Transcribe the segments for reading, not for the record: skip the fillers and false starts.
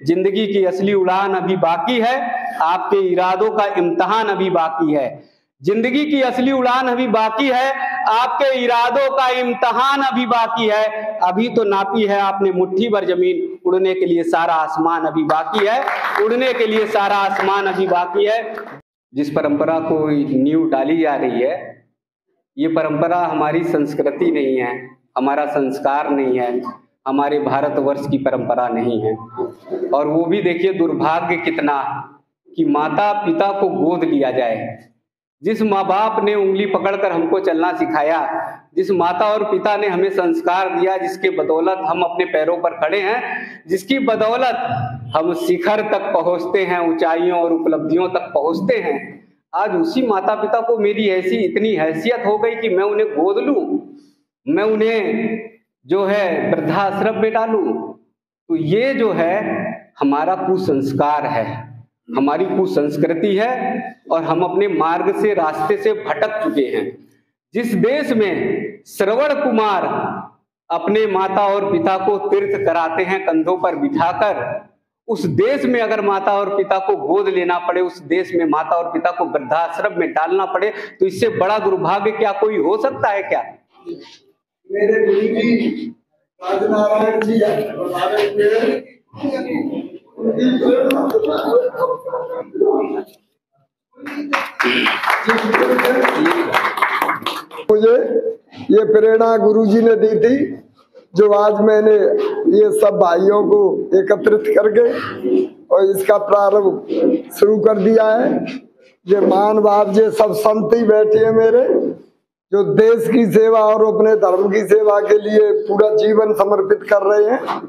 जिंदगी की असली उड़ान अभी बाकी है, आपके इरादों का इम्तिहान अभी बाकी है। जिंदगी की असली उड़ान अभी बाकी है, आपके इरादों का इम्तिहान अभी बाकी है। अभी तो नापी है आपने मुट्ठी भर जमीन, उड़ने के लिए सारा आसमान अभी बाकी है, उड़ने के लिए सारा आसमान अभी बाकी है। जिस परंपरा को नींव डाली जा रही है, ये परंपरा हमारी संस्कृति नहीं है, हमारा संस्कार नहीं है, हमारे भारतवर्ष की परंपरा नहीं है। और वो भी देखिए दुर्भाग्य कितना कि माता पिता को गोद लिया जाए। जिस माँ बाप ने उंगली पकड़कर हमको चलना सिखाया, जिस माता और पिता ने हमें संस्कार दिया, जिसके बदौलत हम अपने पैरों पर खड़े हैं, जिसकी बदौलत हम शिखर तक पहुंचते हैं, ऊंचाइयों और उपलब्धियों तक पहुंचते हैं, आज उसी माता पिता को मेरी ऐसी इतनी हैसियत हो गई कि मैं उन्हें गोद लूं, मैं उन्हें जो है वृद्धाश्रम में डालूं। तो ये जो है हमारा कुसंस्कार है, हमारी कुसंस्कृति है और हम अपने मार्ग से, रास्ते से भटक चुके हैं। जिस देश में श्रवण कुमार अपने माता और पिता को तीर्थ कराते हैं कंधों पर बिठाकर, उस देश में अगर माता और पिता को गोद लेना पड़े, उस देश में माता और पिता को वृद्धाश्रम में डालना पड़े, तो इससे बड़ा दुर्भाग्य क्या कोई हो सकता है क्या? मेरे गुरुजी राजनारायण जी मुझे ये प्रेरणा गुरुजी ने दी थी, जो आज मैंने ये सब भाइयों को एकत्रित करके और इसका प्रारंभ शुरू कर दिया है। ये मान बाप जी सब संत ही बैठे हैं मेरे, जो देश की सेवा और अपने धर्म की सेवा के लिए पूरा जीवन समर्पित कर रहे हैं।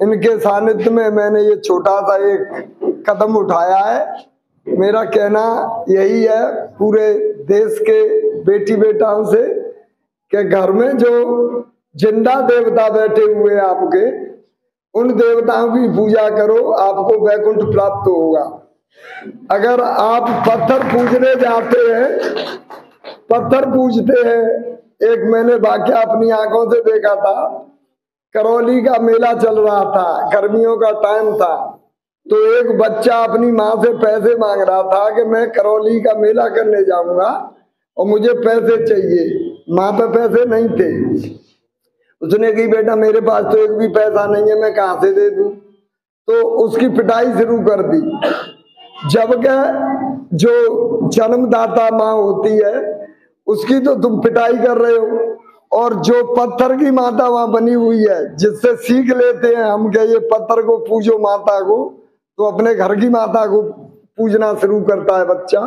इनके सानिध्य में मैंने ये छोटा सा एक कदम उठाया है। मेरा कहना यही है पूरे देश के बेटी बेटाओं से कि घर में जो जिंदा देवता बैठे हुए हैं आपके, उन देवताओं की पूजा करो, आपको वैकुंठ प्राप्त होगा। अगर आप पत्थर पूजने जाते हैं, पत्थर पूजते हैं, एक मैंने वाकया अपनी आंखों से देखा था, करौली का मेला चल रहा था, गर्मियों का टाइम था, तो एक बच्चा अपनी माँ से पैसे मांग रहा था कि मैं करौली का मेला करने जाऊंगा और मुझे पैसे चाहिए। माँ पे पैसे नहीं थे। उसने कही बेटा मेरे पास तो एक भी पैसा नहीं है, मैं कहाँ से दे दूं? तो उसकी पिटाई शुरू कर दी। जबकि जो जन्मदाता माँ होती है उसकी तो तुम पिटाई कर रहे हो, और जो पत्थर की माता वहां बनी हुई है, जिससे सीख लेते हैं हम कि ये पत्थर को पूजो माता को, तो अपने घर की माता को पूजना शुरू करता है बच्चा।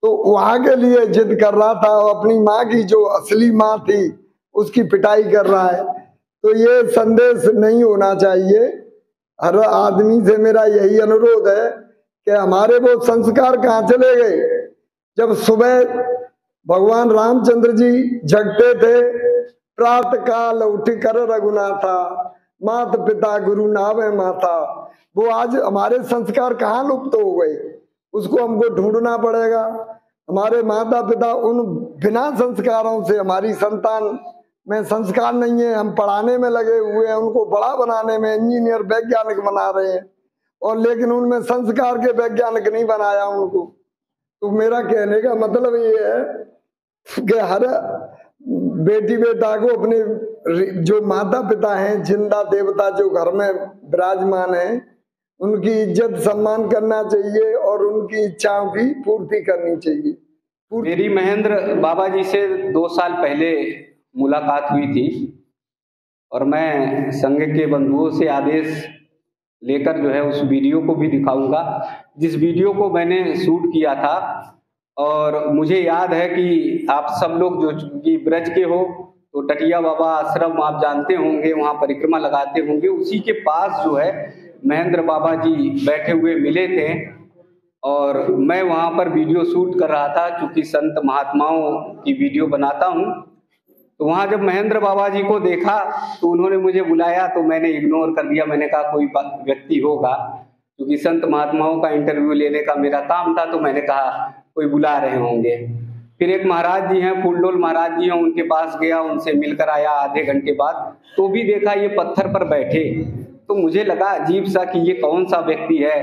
तो वहां के लिए जिद कर रहा था, अपनी माँ की जो असली माँ थी उसकी पिटाई कर रहा है। तो ये संदेश नहीं होना चाहिए। हर आदमी से मेरा यही अनुरोध है कि हमारे वो संस्कार कहाँ चले गए? जब सुबह भगवान रामचंद्र जी जगते थे, प्रातः काल उठ कर रघुनाथा, मात पिता गुरु नावे माता, वो आज हमारे संस्कार कहाँ लुप्त हो गए? उसको हमको ढूंढना पड़ेगा। हमारे माता पिता उन बिना संस्कारों से, हमारी संतान में संस्कार नहीं है, हम पढ़ाने में लगे हुए हैं, उनको बड़ा बनाने में, इंजीनियर वैज्ञानिक बना रहे हैं, और लेकिन उनमें संस्कार के वैज्ञानिक नहीं बनाया उनको। तो मेरा कहने का मतलब ये है कि हर बेटी बेटा को अपने जो माता पिता हैं, जिंदा देवता जो घर में विराजमान हैं, उनकी इज्जत सम्मान करना चाहिए और उनकी इच्छाओं की पूर्ति करनी चाहिए। मेरी महेंद्र बाबा जी से 2 साल पहले मुलाकात हुई थी और मैं संघ के बंधुओं से आदेश लेकर जो है उस वीडियो को भी दिखाऊंगा, जिस वीडियो को मैंने शूट किया था। और मुझे याद है कि आप सब लोग जो कि ब्रज के हो तो टटिया बाबा आश्रम आप जानते होंगे, वहाँ परिक्रमा लगाते होंगे, उसी के पास जो है महेंद्र बाबा जी बैठे हुए मिले थे और मैं वहाँ पर वीडियो शूट कर रहा था। चूँकि संत महात्माओं की वीडियो बनाता हूँ, तो वहाँ जब महेंद्र बाबा जी को देखा तो उन्होंने मुझे बुलाया, तो मैंने इग्नोर कर दिया। मैंने कहा कोई व्यक्ति होगा, क्योंकि संत महात्माओं का इंटरव्यू लेने का मेरा काम था, तो मैंने कहा कोई बुला रहे होंगे। फिर एक महाराज जी हैं, फूलडोल महाराज जी हैं, उनके पास गया, उनसे मिलकर आया आधे घंटे बाद, तो भी देखा ये पत्थर पर बैठे। तो मुझे लगा अजीब सा कि ये कौन सा व्यक्ति है,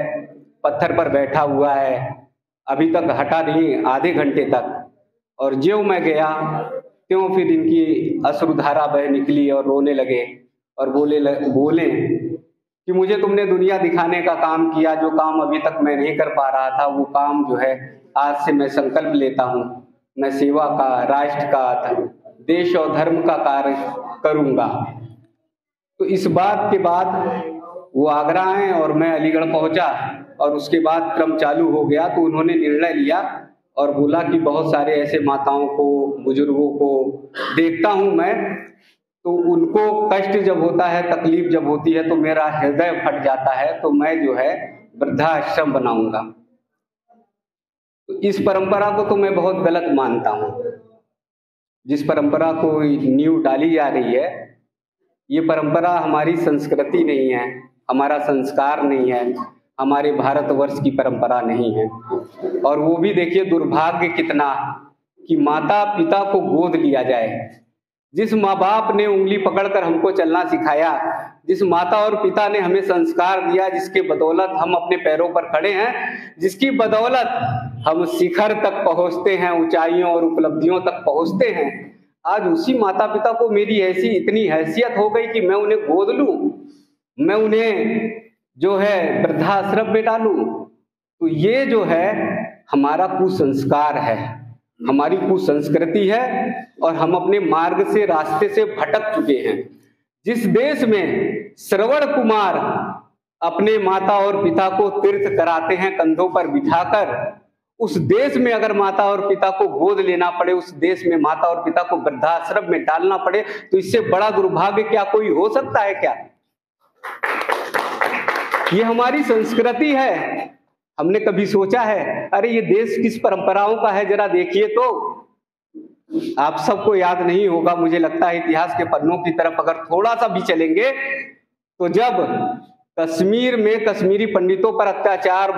पत्थर पर बैठा हुआ है, अभी तक हटा नहीं आधे घंटे तक। और ज्यों मैं गया त्यों फिर इनकी अश्रुधारा बह निकली और रोने लगे और बोले कि मुझे तुमने दुनिया दिखाने का काम किया, जो काम अभी तक मैं नहीं कर पा रहा था, वो काम जो है आज से मैं संकल्प लेता हूँ, मैं सेवा का, राष्ट्र का, देश और धर्म का कार्य करूँगा। तो इस बात के बाद वो आगरा आए और मैं अलीगढ़ पहुंचा और उसके बाद क्रम चालू हो गया। तो उन्होंने निर्णय लिया और बोला कि बहुत सारे ऐसे माताओं को, बुजुर्गों को देखता हूं मैं, तो उनको कष्ट जब होता है, तकलीफ जब होती है तो मेरा हृदय फट जाता है, तो मैं जो है वृद्धाश्रम बनाऊंगा। तो इस परंपरा को तो मैं बहुत गलत मानता हूं। जिस परंपरा को नींव डाली जा रही है, ये परंपरा हमारी संस्कृति नहीं है, हमारा संस्कार नहीं है, हमारे भारतवर्ष की परंपरा नहीं है। और वो भी देखिए दुर्भाग्य कितना कि माता पिता को गोद लिया जाए। जिस माँ बाप ने उंगली पकड़कर हमको चलना सिखाया, जिस माता और पिता ने हमें संस्कार दिया, जिसके बदौलत हम अपने पैरों पर खड़े हैं, जिसकी बदौलत हम शिखर तक पहुंचते हैं, ऊंचाइयों और उपलब्धियों तक पहुंचते हैं, आज उसी माता पिता को मेरी ऐसी इतनी हैसियत हो गई कि मैं उन्हें गोद लूं, मैं उन्हें जो है वृद्धाश्रम में डालूं। तो ये जो है हमारा कुसंस्कार है, हमारी कुसंस्कृति है और हम अपने मार्ग से, रास्ते से भटक चुके हैं। जिस देश में श्रवण कुमार अपने माता और पिता को तीर्थ कराते हैं कंधों पर बिठाकर, उस देश में अगर माता और पिता को गोद लेना पड़े, उस देश में माता और पिता को वृद्धाश्रम में डालना पड़े, तो इससे बड़ा दुर्भाग्य क्या कोई हो सकता है क्या? ये हमारी संस्कृति है। हमने कभी सोचा है अरे ये देश किस परंपराओं का है, जरा देखिए तो। आप सबको याद नहीं होगा, मुझे लगता है इतिहास के पन्नों की तरफ अगर थोड़ा सा भी चलेंगे तो जब कश्मीर में कश्मीरी पंडितों पर अत्याचार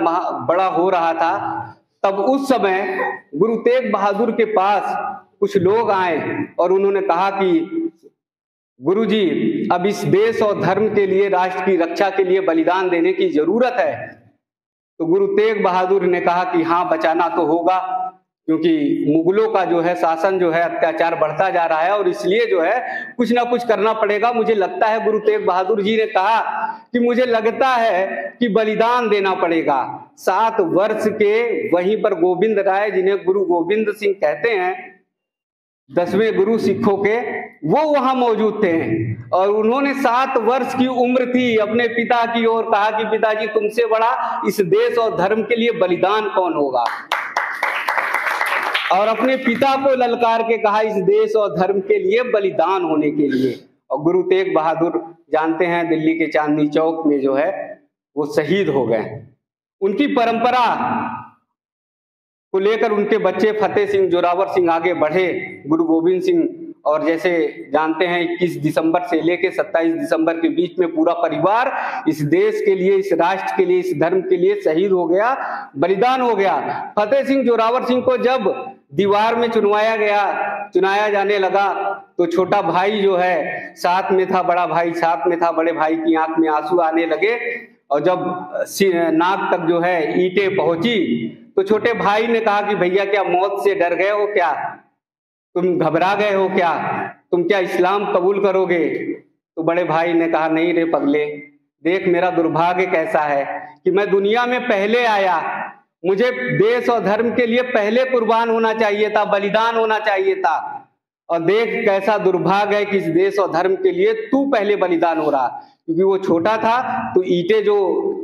बड़ा हो रहा था, तब उस समय गुरु तेग बहादुर के पास कुछ लोग आए और उन्होंने कहा कि गुरुजी, अब इस देश और धर्म के लिए, राष्ट्र की रक्षा के लिए बलिदान देने की जरूरत है। तो गुरु तेग बहादुर ने कहा कि हाँ, बचाना तो होगा, क्योंकि मुगलों का जो है शासन जो है, अत्याचार बढ़ता जा रहा है और इसलिए जो है कुछ ना कुछ करना पड़ेगा। मुझे लगता है गुरु तेग बहादुर जी ने कहा कि मुझे लगता है कि बलिदान देना पड़ेगा। 7 वर्ष के वहीं पर गोविंद राय, जिन्हें गुरु गोविंद सिंह कहते हैं, 10वें गुरु सिखों के, वो वहां मौजूद थे और उन्होंने 7 वर्ष की उम्र थी, अपने पिता की ओर कहा कि पिताजी, तुमसे बड़ा इस देश और धर्म के लिए बलिदान कौन होगा, और अपने पिता को ललकार के कहा इस देश और धर्म के लिए बलिदान होने के लिए। और गुरु तेग बहादुर जानते हैं दिल्ली के चांदनी चौक में जो है वो शहीद हो गए। उनकी परंपरा को लेकर उनके बच्चे फतेह सिंह, जोरावर सिंह आगे बढ़े, गुरु गोविंद सिंह, और जैसे जानते हैं 21 दिसंबर से लेकर 27 दिसंबर के बीच में पूरा परिवार इस देश के लिए, इस राष्ट्र के लिए, इस धर्म के लिए शहीद हो गया, बलिदान हो गया। फतेह सिंह, जोरावर सिंह को जब दीवार में चुनाया जाने लगा तो छोटा भाई जो है साथ में था, बड़ा भाई साथ में था, बड़े भाई की आंख में आंसू आने लगे और जब नाक तक जो है ईंटें पहुंची तो छोटे भाई ने कहा कि भैया, क्या मौत से डर गए हो क्या? तुम घबरा गए हो क्या? तुम क्या इस्लाम कबूल करोगे? तो बड़े भाई ने कहा, नहीं रे पगले, देख मेरा दुर्भाग्य कैसा है कि मैं दुनिया में पहले आया, मुझे देश और धर्म के लिए पहले कुर्बान होना चाहिए था, बलिदान होना चाहिए था, और देख कैसा दुर्भाग्य है कि इस देश और धर्म के लिए तू पहले बलिदान हो रहा। क्योंकि वो छोटा था तो ईंटें जो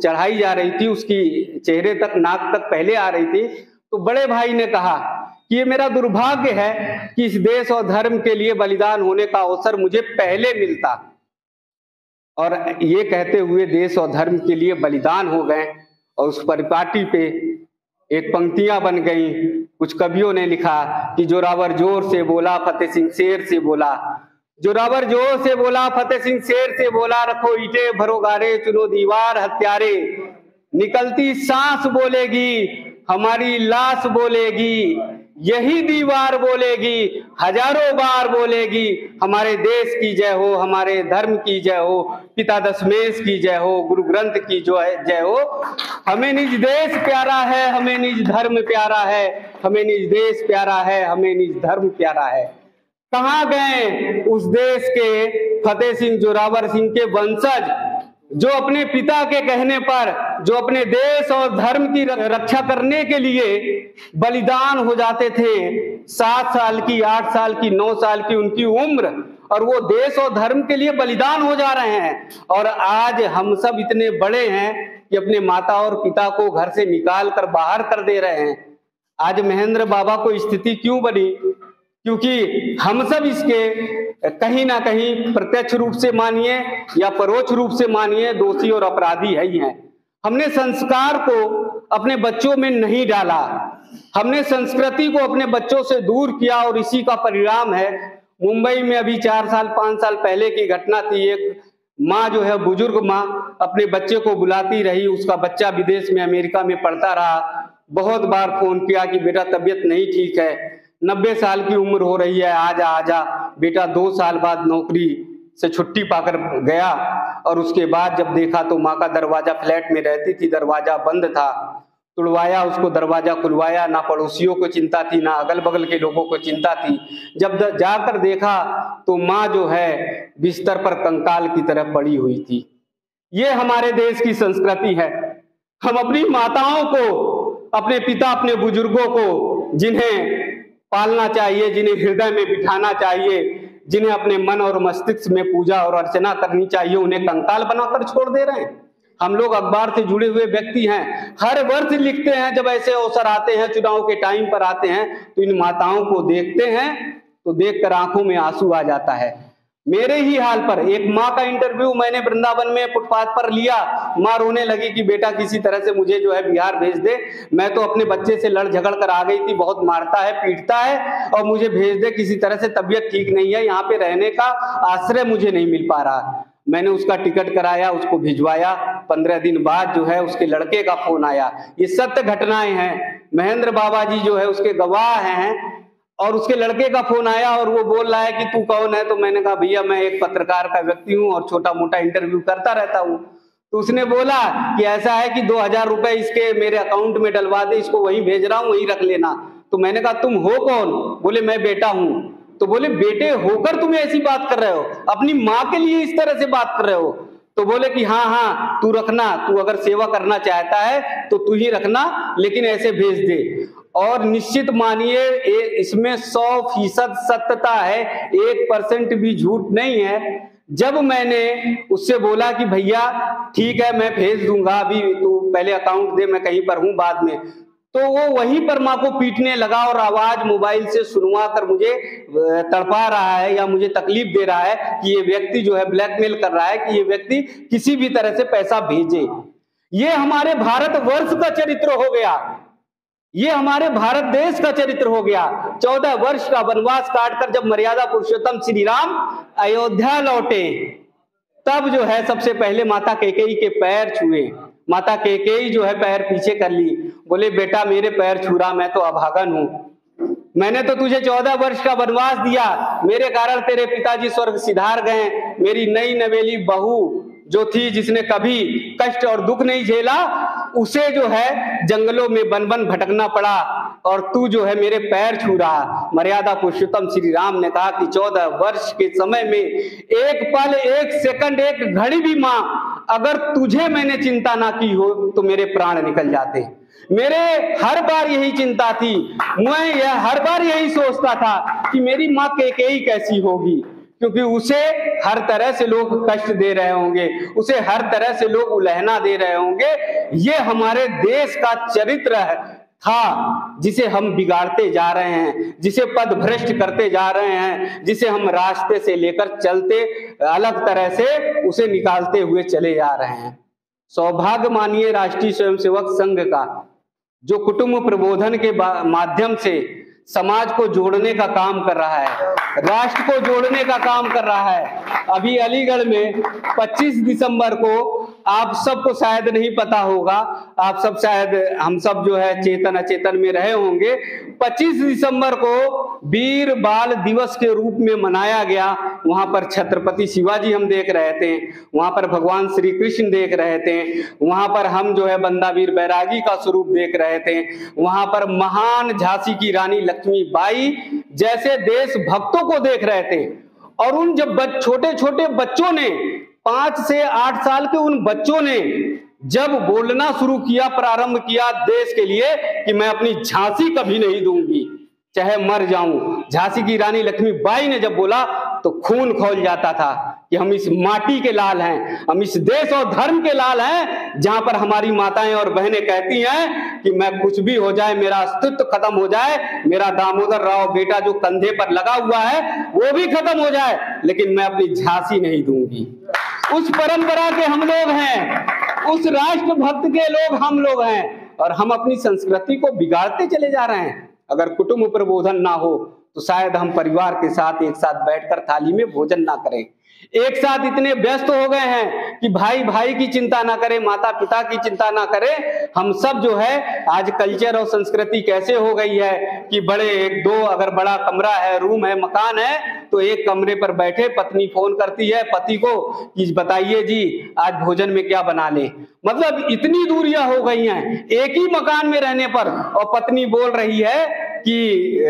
चढ़ाई जा रही थी उसकी चेहरे तक, नाक तक पहले आ रही थी। तो बड़े भाई ने कहा कि ये मेरा दुर्भाग्य है कि इस देश और धर्म के लिए बलिदान होने का अवसर मुझे पहले मिलता। और ये कहते हुए देश और धर्म के लिए बलिदान हो गए। और उस परिपाटी पे एक पंक्तियां बन गई। कुछ कवियों ने लिखा कि जोरावर जोर से बोला, फतेह सिंह शेर से बोला, जोरावर जोर से बोला, फतेह सिंह शेर से बोला, रखो ईंटे भरो गारे, चुनो दीवार हत्यारे, निकलती सांस बोलेगी हमारी लाश बोलेगी, यही दीवार बोलेगी, हजारों बार बोलेगी, हमारे देश की जय हो, हमारे धर्म की जय हो, पिता दशमेश की जय हो, गुरु ग्रंथ की जो है जय हो। हमें निज देश प्यारा है, हमें निज धर्म प्यारा है, हमें निज देश प्यारा है, हमें निज धर्म प्यारा है। कहाँ गए उस देश के फतेह सिंह जोरावर सिंह के वंशज जो अपने पिता के कहने पर, जो अपने देश और धर्म की रक्षा करने के लिए बलिदान हो जाते थे। 7 साल की, 8 साल की, 9 साल की उनकी उम्र, और वो देश और धर्म के लिए बलिदान हो जा रहे हैं। और आज हम सब इतने बड़े हैं कि अपने माता और पिता को घर से निकाल कर बाहर कर दे रहे हैं। आज महेंद्र बाबा को स्थिति क्यों बनी? क्योंकि हम सब इसके कहीं ना कहीं प्रत्यक्ष रूप से मानिए या परोक्ष रूप से मानिए दोषी और अपराधी है ही हैं। हमने संस्कार को अपने बच्चों में नहीं डाला, हमने संस्कृति को अपने बच्चों से दूर किया, और इसी का परिणाम है। मुंबई में अभी 4 साल 5 साल पहले की घटना थी। एक माँ जो है, बुजुर्ग माँ, अपने बच्चे को बुलाती रही, उसका बच्चा विदेश में अमेरिका में पढ़ता रहा। बहुत बार फोन किया कि बेटा तबीयत नहीं ठीक है, 90 साल की उम्र हो रही है, आजा आजा। बेटा 2 साल बाद नौकरी से छुट्टी पाकर गया, और उसके बाद जब देखा तो माँ का दरवाजा, फ्लैट में रहती थी, दरवाजा बंद था। तुड़वाया उसको, दरवाजा खुलवाया, ना पड़ोसियों को चिंता थी, ना अगल बगल के लोगों को चिंता थी। जब जाकर देखा तो माँ जो है बिस्तर पर कंकाल की तरह पड़ी हुई थी। ये हमारे देश की संस्कृति है। हम अपनी माताओं को, अपने पिता, अपने बुजुर्गों को, जिन्हें पालना चाहिए, जिन्हें हृदय में बिठाना चाहिए, जिन्हें अपने मन और मस्तिष्क में पूजा और अर्चना करनी चाहिए, उन्हें कंकाल बनाकर छोड़ दे रहे हैं। हम लोग अखबार से जुड़े हुए व्यक्ति हैं, हर वर्ष लिखते हैं, जब ऐसे अवसर आते हैं, चुनाव के टाइम पर आते हैं, तो इन माताओं को देखते हैं तो देखकर आंखों में आंसू आ जाता है। मेरे ही हाल पर एक माँ का इंटरव्यू मैंने वृंदावन में फुटपाथ पर लिया। माँ रोने लगी कि बेटा किसी तरह से मुझे जो है बिहार भेज दे, मैं तो अपने बच्चे से लड़ झगड़ कर आ गई थी, बहुत मारता है, पीटता है, और मुझे भेज दे किसी तरह से, तबीयत ठीक नहीं है, यहाँ पे रहने का आश्रय मुझे नहीं मिल पा रहा। मैंने उसका टिकट कराया, उसको भिजवाया। 15 दिन बाद जो है उसके लड़के का फोन आया। ये सत्य घटनाएं हैं, महेंद्र बाबा जी जो है उसके गवाह हैं। और उसके लड़के का फोन आया और वो बोल रहा है कि तू कौन है? तो मैंने कहा भैया मैं एक पत्रकार का व्यक्ति हूँ और छोटा मोटा इंटरव्यू करता रहता हूँ। तो उसने बोला कि ऐसा है कि 2000 रुपए इसके मेरे अकाउंट में डलवा दे, इसको वहीं भेज रहा हूँ, वहीं रख लेना। तो मैंने कहा तुम हो कौन? बोले मैं बेटा हूँ। तो बोले बेटे होकर तुम ऐसी बात कर रहे हो, अपनी माँ के लिए इस तरह से बात कर रहे हो? तो बोले कि हाँ हाँ तू रखना, तू अगर सेवा करना चाहता है तो तू ही रखना, लेकिन ऐसे भेज दे। और निश्चित मानिए इसमें 100% सत्यता है, 1% भी झूठ नहीं है। जब मैंने उससे बोला कि भैया ठीक है मैं भेज दूंगा, अभी तू पहले अकाउंट दे, मैं कहीं पर हूं बाद में, तो वो वहीं पर माँ को पीटने लगा और आवाज मोबाइल से सुनवा कर मुझे तड़पा रहा है या मुझे तकलीफ दे रहा है कि ये व्यक्ति जो है ब्लैकमेल कर रहा है कि ये व्यक्ति किसी भी तरह से पैसा भेजे। ये हमारे भारत वर्ष का चरित्र हो गया, ये हमारे भारत देश का चरित्र हो गया। 14 वर्ष का वनवास काटकर जब मर्यादा पुरुषोत्तम श्री राम अयोध्या लौटे, तब जो है सबसे पहले माता कैकेयी के पैर छुए। माता कैकेयी जो है पैर पीछे कर ली, बोले बेटा मेरे पैर छू रहा, मैं तो अभागन हूं, मैंने तो तुझे 14 वर्ष का वनवास दिया, मेरे कारण तेरे पिताजी स्वर्ग सिधार गए। मेरी नई नवेली बहू जो थी, जिसने कभी कष्ट और दुख नहीं झेला, उसे जो है जंगलों में बन बन भटकना पड़ा, और तू जो है मेरे पैर छू रहा। मर्यादा पुरुषोत्तम श्री राम ने कहा कि 14 वर्ष के समय में एक पल, एक सेकंड, एक घड़ी भी माँ अगर तुझे मैंने चिंता ना की हो तो मेरे प्राण निकल जाते। मेरे हर बार यही चिंता थी, मैं हर बार यही सोचता था कि मेरी माँ कैकेयी कैसी होगी, क्योंकि उसे हर तरह से लोग कष्ट दे रहे होंगे, उसे हर तरह से लोग उलहना दे रहे होंगे। ये हमारे देश का चरित्र था जिसे हम बिगाड़ते जा रहे हैं, जिसे पद भ्रष्ट करते जा रहे हैं, जिसे हम रास्ते से लेकर चलते अलग तरह से उसे निकालते हुए चले जा रहे हैं। सौभाग्य मानिए राष्ट्रीय स्वयंसेवक संघ का, जो कुटुंब प्रबोधन के माध्यम से समाज को जोड़ने का काम कर रहा है, राष्ट्र को जोड़ने का काम कर रहा है। अभी अलीगढ़ में 25 दिसंबर को, आप सबको शायद नहीं पता होगा, आप सब शायद हम सब जो है चेतन अचेतन में रहे होंगे, 25 दिसंबर को वीर बाल दिवस के रूप में मनाया गया। वहां पर छत्रपति शिवाजी हम देख रहे थे, वहां पर भगवान श्री कृष्ण देख रहे थे, वहां पर हम जो है बंदा वीर बैरागी का स्वरूप देख रहे थे, वहां पर महान झांसी की रानी लक्ष्मीबाई जैसे देशभक्तों को देख रहे थे। और उन जब छोटे छोटे बच्चों ने, 5 से 8 साल के उन बच्चों ने जब बोलना शुरू किया, प्रारंभ किया देश के लिए कि मैं अपनी झांसी कभी नहीं दूंगी, चाहे मर जाऊं, झांसी की रानी लक्ष्मीबाई ने जब बोला तो खून खौल जाता था कि हम इस माटी के लाल हैं, हम इस देश और धर्म के लाल हैं, जहां पर हमारी माताएं और बहनें कहती हैं कि मैं कुछ भी हो जाए, मेरा अस्तित्व खत्म हो जाए, मेरा दामोदर राव बेटा जो कंधे पर लगा हुआ है वो भी खत्म हो जाए, लेकिन मैं अपनी झांसी नहीं दूंगी। उस परंपरा के हम लोग हैं, उस राष्ट्रभक्त के लोग हम लोग हैं, और हम अपनी संस्कृति को बिगाड़ते चले जा रहे हैं। अगर कुटुंब प्रबोधन ना हो तो शायद हम परिवार के साथ एक साथ बैठकर थाली में भोजन ना करें। एक साथ इतने व्यस्त हो गए हैं कि भाई भाई की चिंता ना करे, माता पिता की चिंता ना करे। हम सब जो है आज कल्चर और संस्कृति कैसे हो गई है कि बड़े 1-2 अगर बड़ा कमरा है, रूम है, मकान है, तो एक कमरे पर बैठे पत्नी फोन करती है पति को कि बताइए जी आज भोजन में क्या बना ले। मतलब इतनी दूरियां हो गई हैं एक ही मकान में रहने पर, और पत्नी बोल रही है कि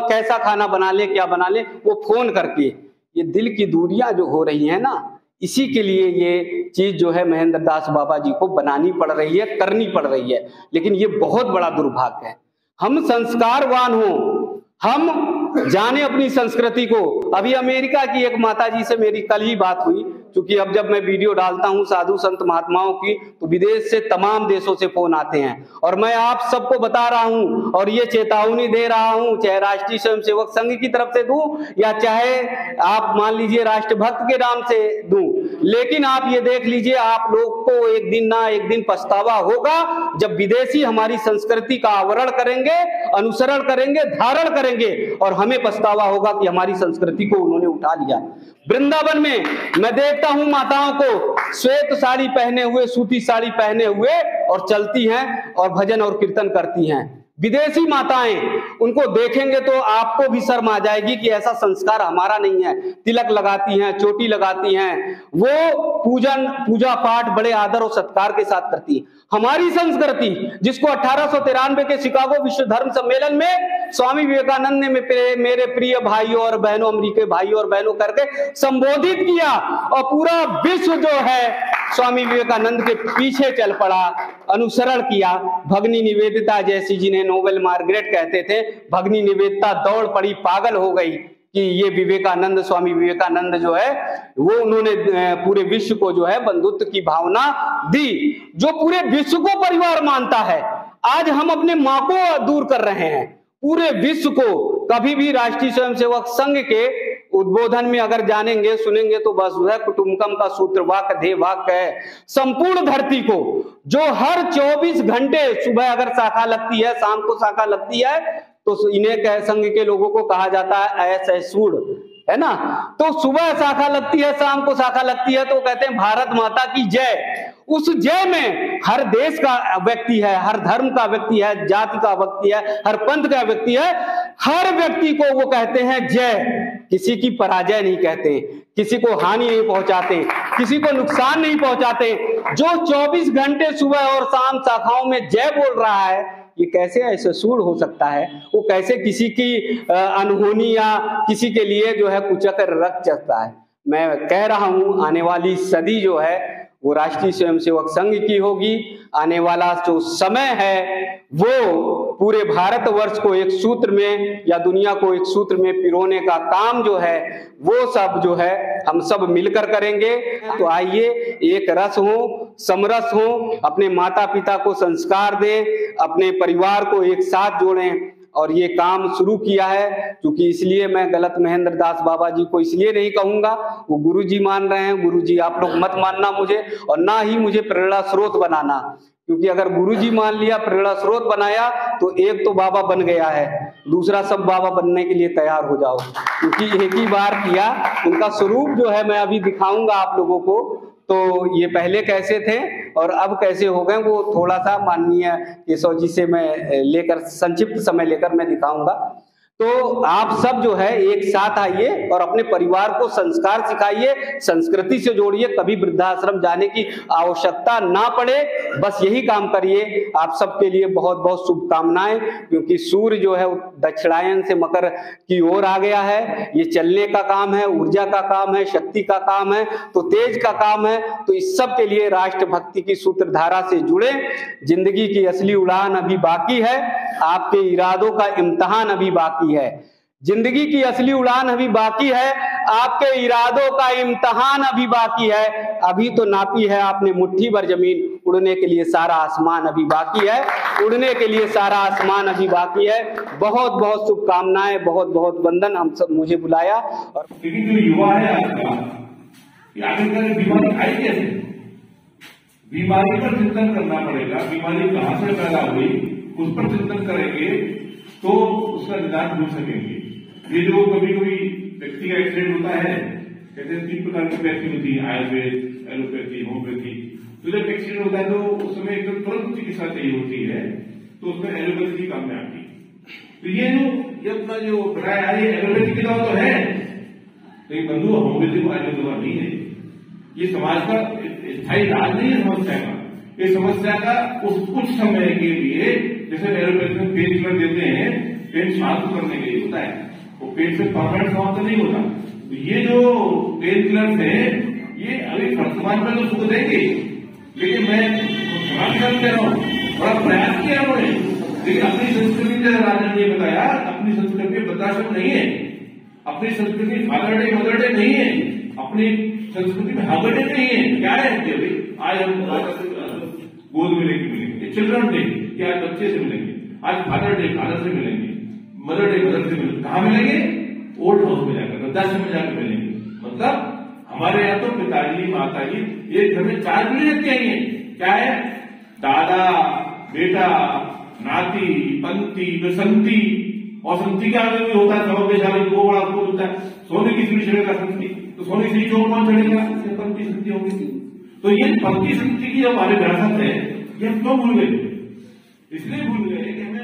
कैसा खाना बना ले, क्या बना ले, वो फोन करके। ये दिल की दूरियां जो हो रही है ना, इसी के लिए ये चीज जो है महेंद्र दास बाबा जी को बनानी पड़ रही है, करनी पड़ रही है। लेकिन ये बहुत बड़ा दुर्भाग्य है। हम संस्कारवान हो, हम जाने अपनी संस्कृति को। अभी अमेरिका की एक माता जी से मेरी कल ही बात हुई, क्योंकि अब जब मैं वीडियो डालता हूं साधु संत महात्माओं की तो विदेश से तमाम देशों से फोन आते हैं, और मैं आप सबको बता रहा हूं और ये चेतावनी दे रहा हूं, चाहे राष्ट्रीय स्वयंसेवक संघ की तरफ से दूं या चाहे आप मान लीजिए राष्ट्रभक्त के नाम से दूं, लेकिन आप ये देख लीजिए आप लोग को एक दिन ना एक दिन पछतावा होगा जब विदेशी हमारी संस्कृति का आवरण करेंगे, अनुसरण करेंगे, धारण करेंगे, और हमें पछतावा होगा कि हमारी संस्कृति को उन्होंने उठा लिया। वृंदावन में मैं देखता हूं माताओं को श्वेत साड़ी पहने हुए, सूती साड़ी पहने हुए और चलती हैं और भजन और कीर्तन करती हैं। विदेशी माताएं, उनको देखेंगे तो आपको भी शर्म आ जाएगी कि ऐसा संस्कार हमारा नहीं है। तिलक लगाती हैं, चोटी लगाती हैं, वो पूजा पाठ बड़े आदर और सत्कार के साथ करती है। हमारी संस्कृति जिसको 1893 के शिकागो विश्व धर्म सम्मेलन में स्वामी विवेकानंद ने मेरे प्रिय भाइयों और बहनों, अमेरिकी भाइयों और बहनों करके संबोधित किया, और पूरा विश्व जो है स्वामी विवेकानंद के पीछे चल पड़ा, अनुसरण किया। भगनी निवेदिता जैसी, जिन्हें नोबेल मार्गरेट कहते थे, भगनी निवेदिता दौड़ पड़ी, पागल हो गई कि ये विवेकानंद, स्वामी विवेकानंद जो है वो उन्होंने पूरे विश्व को जो है बंधुत्व की भावना दी, जो पूरे विश्व को परिवार मानता है। आज हम अपने माँ को दूर कर रहे हैं, पूरे विश्व को। कभी भी राष्ट्रीय स्वयंसेवक संघ के उद्बोधन में अगर जानेंगे, सुनेंगे तो बस वह कुटुंबकम का सूत्र वाक्य, ध्येय वाक्य है। संपूर्ण धरती को जो हर 24 घंटे सुबह अगर शाखा लगती है, शाम को शाखा लगती है, तो इन्हें संघ के लोगों को कहा जाता है ऐसूड़, है ना। तो सुबह शाखा लगती है, शाम को शाखा लगती है, तो कहते हैं भारत माता की जय। उस जय में हर देश का व्यक्ति है, हर धर्म का व्यक्ति है, जाति का व्यक्ति है, हर पंथ का व्यक्ति है, हर व्यक्ति को वो कहते हैं जय। किसी की पराजय नहीं कहते, किसी को हानि नहीं पहुंचाते, किसी को नुकसान नहीं पहुंचाते। जो 24 घंटे सुबह और शाम शाखाओं में जय बोल रहा है, ये कैसे ऐसे सूढ़ हो सकता है? वो कैसे किसी की अनहोनी या किसी के लिए जो है कुचकर रख सकता है? मैं कह रहा हूं आने वाली सदी जो है वो राष्ट्रीय स्वयंसेवक संघ की होगी। आने वाला जो समय है वो पूरे भारतवर्ष को एक सूत्र में या दुनिया को एक सूत्र में पिरोने का काम जो है वो सब जो है हम सब मिलकर करेंगे। तो आइए एक रस हो, समरस हो, अपने माता पिता को संस्कार दें, अपने परिवार को एक साथ जोड़ें। और ये काम शुरू किया है, क्योंकि इसलिए मैं गलत महेंद्र दास बाबा जी को इसलिए नहीं कहूंगा, वो गुरु जी मान रहे हैं। गुरु जी आप लोग मत मानना मुझे, और ना ही मुझे प्रेरणा स्रोत बनाना, क्योंकि अगर गुरु जी मान लिया, प्रेरणा स्रोत बनाया, तो एक तो बाबा बन गया है, दूसरा सब बाबा बनने के लिए तैयार हो जाओ, क्योंकि एक ही बार किया। उनका स्वरूप जो है मैं अभी दिखाऊंगा आप लोगों को, तो ये पहले कैसे थे और अब कैसे हो गए, वो थोड़ा सा माननीय केशव जी से मैं लेकर संक्षिप्त समय लेकर मैं दिखाऊंगा। तो आप सब जो है एक साथ आइए और अपने परिवार को संस्कार सिखाइए, संस्कृति से जोड़िए, कभी वृद्धाश्रम जाने की आवश्यकता ना पड़े, बस यही काम करिए। आप सबके लिए बहुत बहुत शुभकामनाएं, क्योंकि सूर्य जो है दक्षिणायन से मकर की ओर आ गया है। ये चलने का काम है, ऊर्जा का काम है, शक्ति का काम है, तो तेज का काम है। तो इस सब के लिए राष्ट्रभक्ति की सूत्रधारा से जुड़े। जिंदगी की असली उड़ान अभी बाकी है, आपके इरादों का इम्तिहान अभी बाकी है। जिंदगी की असली उड़ान अभी बाकी है, आपके इरादों का इम्तिहान अभी बाकी है। अभी तो नापी है आपने मुट्ठी भर जमीन, उड़ने के लिए सारा आसमान अभी बाकी है, उड़ने के लिए सारा आसमान अभी बाकी है। बहुत बहुत शुभकामनाएं, बहुत बहुत वंदन। हम सब मुझे बुलाया। और लेकिन जो युवा है आपका, आखिरकार बीमारी आई कैसे? बीमारी पर चिंतन करना पड़ेगा। बीमारी कहाँ से पैदा हुई उस पर चिंतन करेंगे तो उसका निदान ढूंढ सकेंगे। ये जो कभी कोई व्यक्ति का एक्सीडेंट होता है, कहते हैं 3 प्रकार की पैथी होती है, आयुर्वेद, एलोपैथी, होम्योपैथी। तो जब एक्सीडेंट होता है तो उस समय एकदम तुरंत चिकित्सा चाहिए होती है, तो उसमें एलोपैथी की काम में आती है। तो ये अपना जो बताया है, ये एलोपैथी की दवा तो है, लेकिन बंधु होम्योपैथी को आयुर्वेद दवा नहीं है। ये समाज का स्थायी इलाज नहीं है समस्या का। ये समस्या का उस कुछ समय के लिए, जैसे एलोपैथी में पेन किलर देते हैं, पेन शांत करने के लिए होता है, वो पेन से परमानेंट समाप्त नहीं होता। तो ये जो पेन किलर है, ये अभी वर्तमान में तो सुख देंगे, लेकिन मैं कह रहा हूँ बड़ा प्रयास किया उन्होंने, लेकिन अपनी संस्कृति ने राजन ने बताया, अपनी संस्कृति वृद्धाश्रम नहीं है, अपनी संस्कृति फादर डे मदर डे नहीं है, अपनी संस्कृति में हबर डे नहीं है। क्या है आज हम गोद में लेके मिलेंगे, चिल्ड्रन डे कि आज बच्चे से मिलेंगे, आज फादर डे फादर से मिलेंगे, मदर डे मदर से मिलेंगे। कहाँ मिलेंगे? ओल्ड हाउस में जाकर, वृद्धाश्रम में जाकर मिलेंगे। मतलब हमारे यहाँ तो पिताजी माताजी एक घर में 4 पीढ़ी रहती है। क्या है? दादा बेटा नाती पंती बसंती, और संती का आगे भी होता है, सबक बेचारे को बड़ा आपको होता है, सोने की सीढ़ी चढ़ेगा संती, तो सोने की सीढ़ी जो कौन चढ़ेगा? पंक्ति संति होगी। तो ये पंक्ति संति की जो हमारे विरासत है, ये हम क्यों भूल गए? इसलिए भूल गए कि हमें